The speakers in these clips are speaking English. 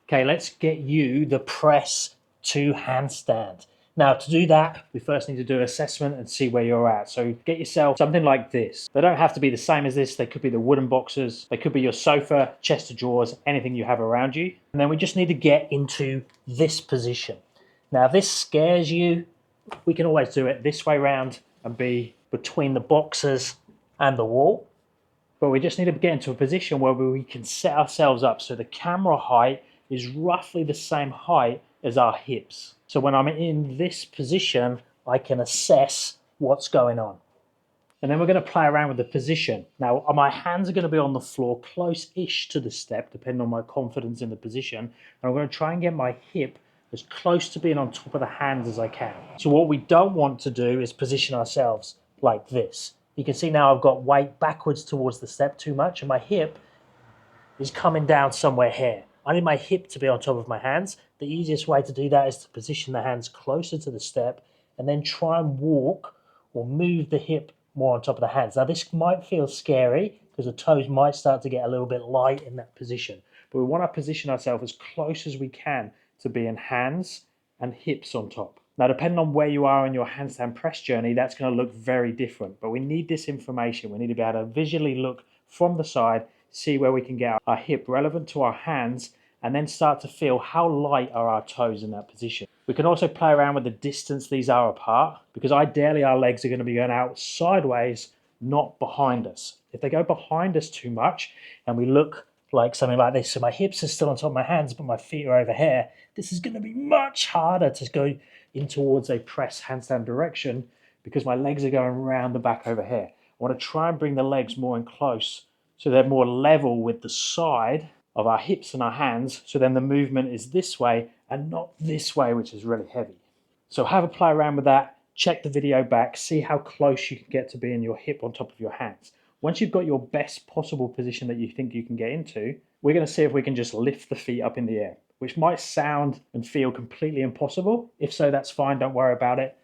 Okay, let's get you the press to handstand. Now, to do that, we first need to do an assessment and see where you're at. So get yourself something like this. They don't have to be the same as this. They could be the wooden boxes. They could be your sofa, chest of drawers, anything you have around you. And then we just need to get into this position. Now, if this scares you, we can always do it this way round and be between the boxes and the wall. But we just need to get into a position where we can set ourselves up so the camera height is roughly the same height as our hips. So when I'm in this position, I can assess what's going on. And then we're going to play around with the position. Now, my hands are going to be on the floor close-ish to the step, depending on my confidence in the position. And I'm going to try and get my hip as close to being on top of the hands as I can. So what we don't want to do is position ourselves like this. You can see now I've got weight backwards towards the step too much, and my hip is coming down somewhere here. I need my hip to be on top of my hands. The easiest way to do that is to position the hands closer to the step and then try and walk or move the hip more on top of the hands. Now this might feel scary because the toes might start to get a little bit light in that position, but we want to position ourselves as close as we can to being hands and hips on top. Now, depending on where you are in your handstand press journey, that's going to look very different, but we need this information. We need to be able to visually look from the side, see where we can get our hip relevant to our hands, and then start to feel how light are our toes in that position. We can also play around with the distance these are apart, because ideally our legs are going to be going out sideways, not behind us. If they go behind us too much and we look like something like this, so my hips are still on top of my hands but my feet are over here, this is going to be much harder to go in towards a press handstand direction because my legs are going around the back over here. I want to try and bring the legs more in close so they're more level with the side of our hips and our hands, so then the movement is this way and not this way, which is really heavy. So have a play around with that, check the video back, see how close you can get to being your hip on top of your hands. Once you've got your best possible position that you think you can get into, we're going to see if we can just lift the feet up in the air, which might sound and feel completely impossible. If so, that's fine, don't worry about it.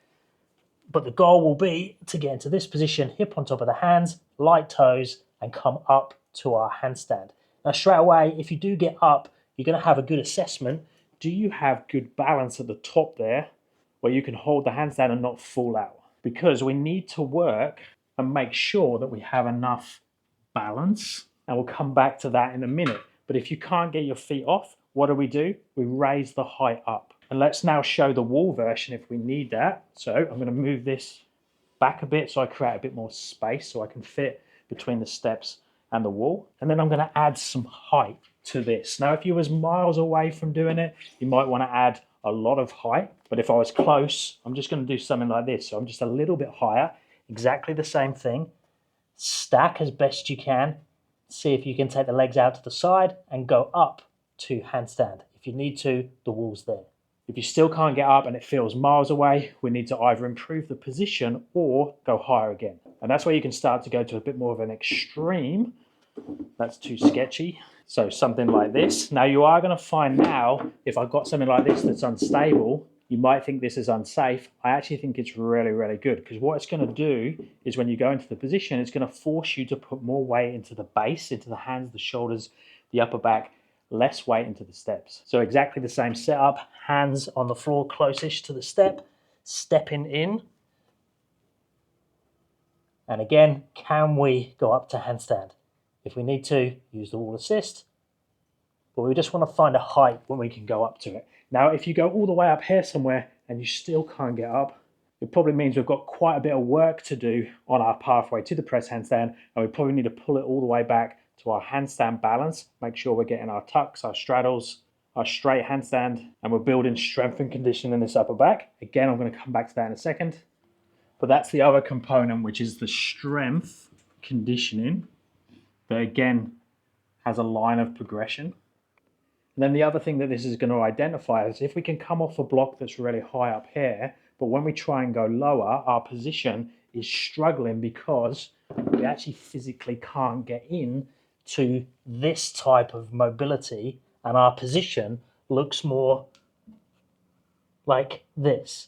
But the goal will be to get into this position, hip on top of the hands, light toes, and come up to our handstand. Now, straight away, if you do get up, you're going to have a good assessment. Do you have good balance at the top there where you can hold the handstand and not fall out? Because we need to work and make sure that we have enough balance, and we'll come back to that in a minute. But if you can't get your feet off, what do? We raise the height up. And let's now show the wall version if we need that. So I'm going to move this back a bit so I create a bit more space so I can fit between the steps and the wall. And then I'm going to add some height to this. Now, if you was miles away from doing it, you might want to add a lot of height. But if I was close, I'm just going to do something like this. So I'm just a little bit higher, exactly the same thing. Stack as best you can. See if you can take the legs out to the side and go up to handstand. If you need to, the wall's there. If you still can't get up and it feels miles away, we need to either improve the position or go higher again. And that's where you can start to go to a bit more of an extreme. That's too sketchy. So something like this. Now you are going to find now, if I've got something like this that's unstable, you might think this is unsafe. I actually think it's really, really good, because what it's going to do is when you go into the position, it's going to force you to put more weight into the base, into the hands, the shoulders, the upper back, less weight into the steps. So exactly the same setup, hands on the floor closest to the step, stepping in. And again, can we go up to handstand? If we need to, use the wall assist, but we just want to find a height when we can go up to it. Now, if you go all the way up here somewhere and you still can't get up, it probably means we've got quite a bit of work to do on our pathway to the press handstand, and we probably need to pull it all the way back to our handstand balance, make sure we're getting our tucks, our straddles, our straight handstand, and we're building strength and conditioning in this upper back. Again, I'm going to come back to that in a second. But that's the other component, which is the strength conditioning, that again has a line of progression. And then the other thing that this is going to identify is if we can come off a block that's really high up here, but when we try and go lower, our position is struggling because we actually physically can't get in to this type of mobility, and our position looks more like this.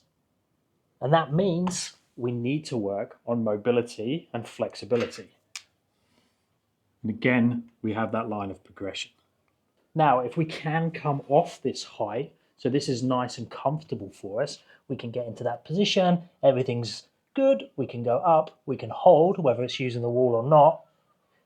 And that means we need to work on mobility and flexibility. And again, we have that line of progression. Now, if we can come off this height, so this is nice and comfortable for us, we can get into that position, everything's good, we can go up, we can hold, whether it's using the wall or not,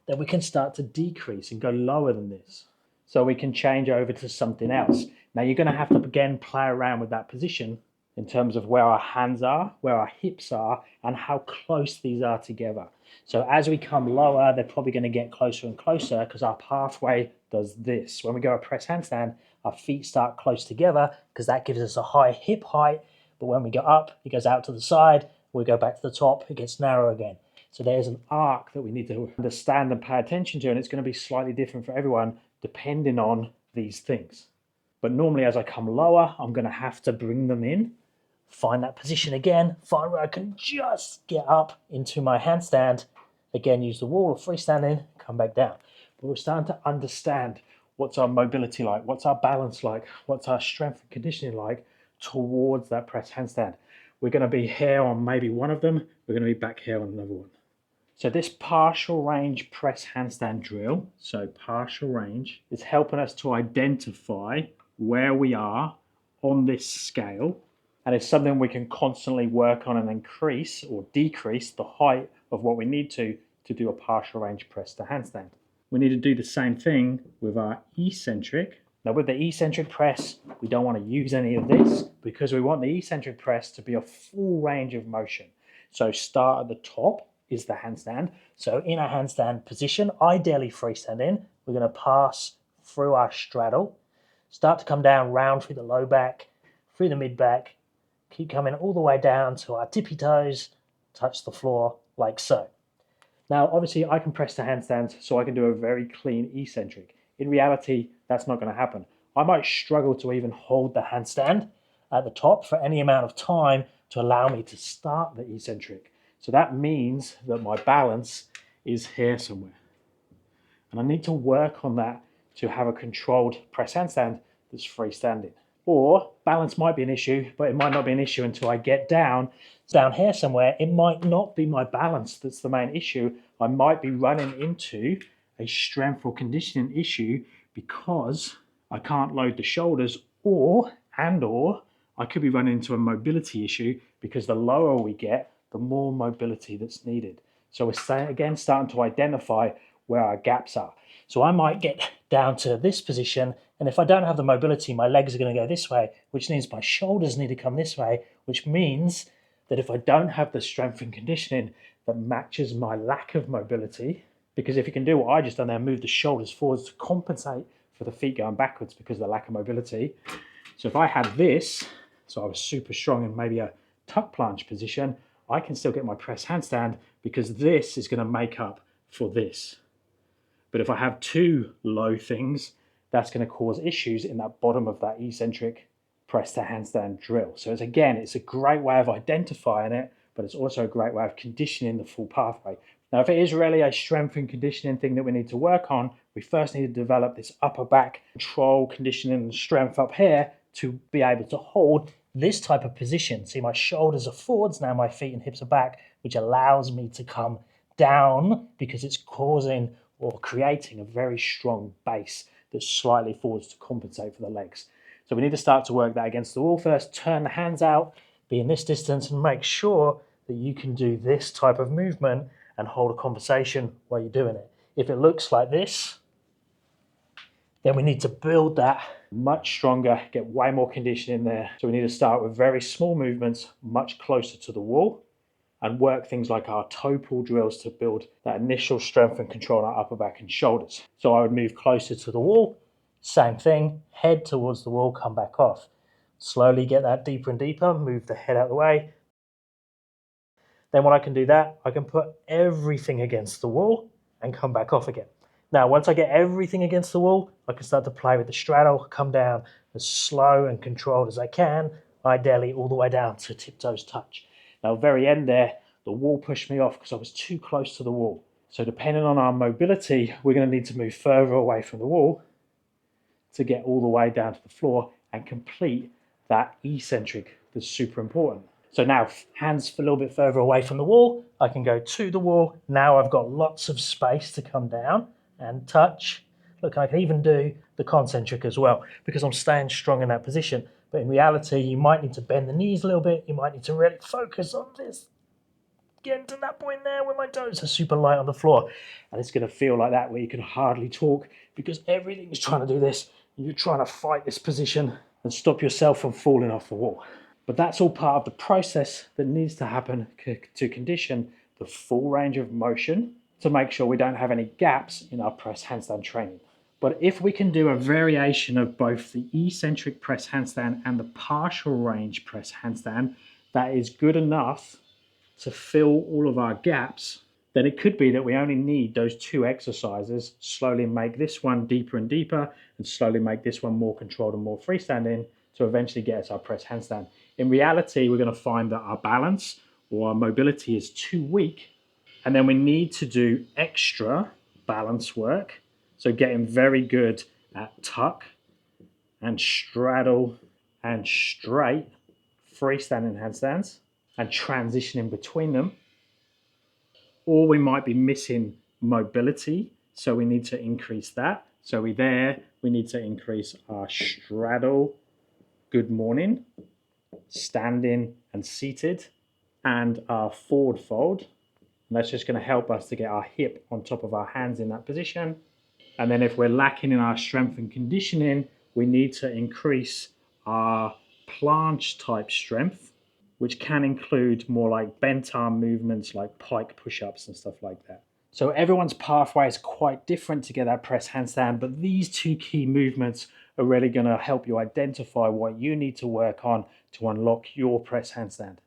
then we can start to decrease and go lower than this. So we can change over to something else. Now you're going to have to again play around with that position in terms of where our hands are, where our hips are, and how close these are together. So as we come lower, they're probably going to get closer and closer because our pathway does this. When we go a press handstand, our feet start close together because that gives us a high hip height. But when we go up, it goes out to the side. We go back to the top, it gets narrow again. So there's an arc that we need to understand and pay attention to, and it's going to be slightly different for everyone depending on these things. But normally as I come lower, I'm going to have to bring them in, find that position again, find where I can just get up into my handstand, again use the wall or freestanding, come back down. But we're starting to understand what's our mobility like, what's our balance like, what's our strength and conditioning like towards that press handstand. We're going to be here on maybe one of them, we're going to be back here on another one. So this partial range press handstand drill, so partial range, is helping us to identify where we are on this scale, and it's something we can constantly work on and increase or decrease the height of what we need to do a partial range press to handstand. We need to do the same thing with our eccentric. Now with the eccentric press, we don't want to use any of this because we want the eccentric press to be a full range of motion. So start at the top is the handstand. So in a handstand position, ideally freestanding, we're going to pass through our straddle, start to come down round through the low back, through the mid back, keep coming all the way down to our tippy toes, touch the floor like so. Now obviously I can press the handstands so I can do a very clean eccentric. In reality, that's not going to happen. I might struggle to even hold the handstand at the top for any amount of time to allow me to start the eccentric. So that means that my balance is here somewhere. And I need to work on that to have a controlled press handstand that's freestanding. Or balance might be an issue, but it might not be an issue until I get down here somewhere. It might not be my balance that's the main issue. I might be running into a strength or conditioning issue because I can't load the shoulders, or I could be running into a mobility issue because the lower we get, the more mobility that's needed. So we're starting to identify where our gaps are. So I might get down to this position, and if I don't have the mobility, my legs are going to go this way, which means my shoulders need to come this way, which means that if I don't have the strength and conditioning that matches my lack of mobility, because if you can do what I just done there, move the shoulders forwards to compensate for the feet going backwards because of the lack of mobility. So if I had this, so I was super strong in maybe a tuck plunge position, I can still get my press handstand because this is going to make up for this. But if I have two low things, that's going to cause issues in that bottom of that eccentric press to handstand drill. So it's a great way of identifying it, but it's also a great way of conditioning the full pathway. Now, if it is really a strength and conditioning thing that we need to work on, we first need to develop this upper back control, conditioning, and strength up here to be able to hold this type of position. See, my shoulders are forwards, now my feet and hips are back, which allows me to come down because it's causing or creating a very strong base that's slightly forwards to compensate for the legs. So we need to start to work that against the wall first, turn the hands out, be in this distance, and make sure that you can do this type of movement and hold a conversation while you're doing it. If it looks like this, then we need to build that much stronger, get way more condition in there. So we need to start with very small movements, much closer to the wall, and work things like our toe pull drills to build that initial strength and control in our upper back and shoulders. So I would move closer to the wall, same thing, head towards the wall, come back off. Slowly get that deeper and deeper, move the head out of the way. Then when I can do that, I can put everything against the wall and come back off again. Now, once I get everything against the wall, I can start to play with the straddle, come down as slow and controlled as I can, ideally all the way down to tiptoes touch. Now, at the very end there, the wall pushed me off because I was too close to the wall. So depending on our mobility, we're going to need to move further away from the wall to get all the way down to the floor and complete that eccentric that's super important. So now, hands a little bit further away from the wall, I can go to the wall. Now I've got lots of space to come down and touch. Look, I can even do the concentric as well, because I'm staying strong in that position. But in reality, you might need to bend the knees a little bit. You might need to really focus on this. Getting to that point there where my toes are super light on the floor. And it's going to feel like that where you can hardly talk because everything's trying to do this. And you're trying to fight this position and stop yourself from falling off the wall. But that's all part of the process that needs to happen to condition the full range of motion to make sure we don't have any gaps in our press handstand training. But if we can do a variation of both the eccentric press handstand and the partial range press handstand that is good enough to fill all of our gaps, then it could be that we only need those 2 exercises, slowly make this one deeper and deeper, and slowly make this one more controlled and more freestanding to eventually get us our press handstand. In reality, we're going to find that our balance or our mobility is too weak, and then we need to do extra balance work. So getting very good at tuck and straddle and straight freestanding handstands and transitioning between them. Or we might be missing mobility, so we need to increase that. So we need to increase our straddle, good morning, standing and seated, and our forward fold. And that's just going to help us to get our hip on top of our hands in that position. And then if we're lacking in our strength and conditioning, we need to increase our planche type strength, which can include more like bent arm movements like pike push-ups and stuff like that. So everyone's pathway is quite different to get that press handstand, but these 2 key movements are really going to help you identify what you need to work on to unlock your press handstand.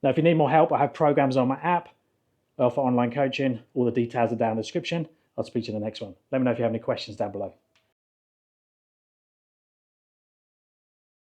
Now, if you need more help, I have programs on my app. I offer online coaching. All the details are down in the description. I'll speak to you in the next one. Let me know if you have any questions down below.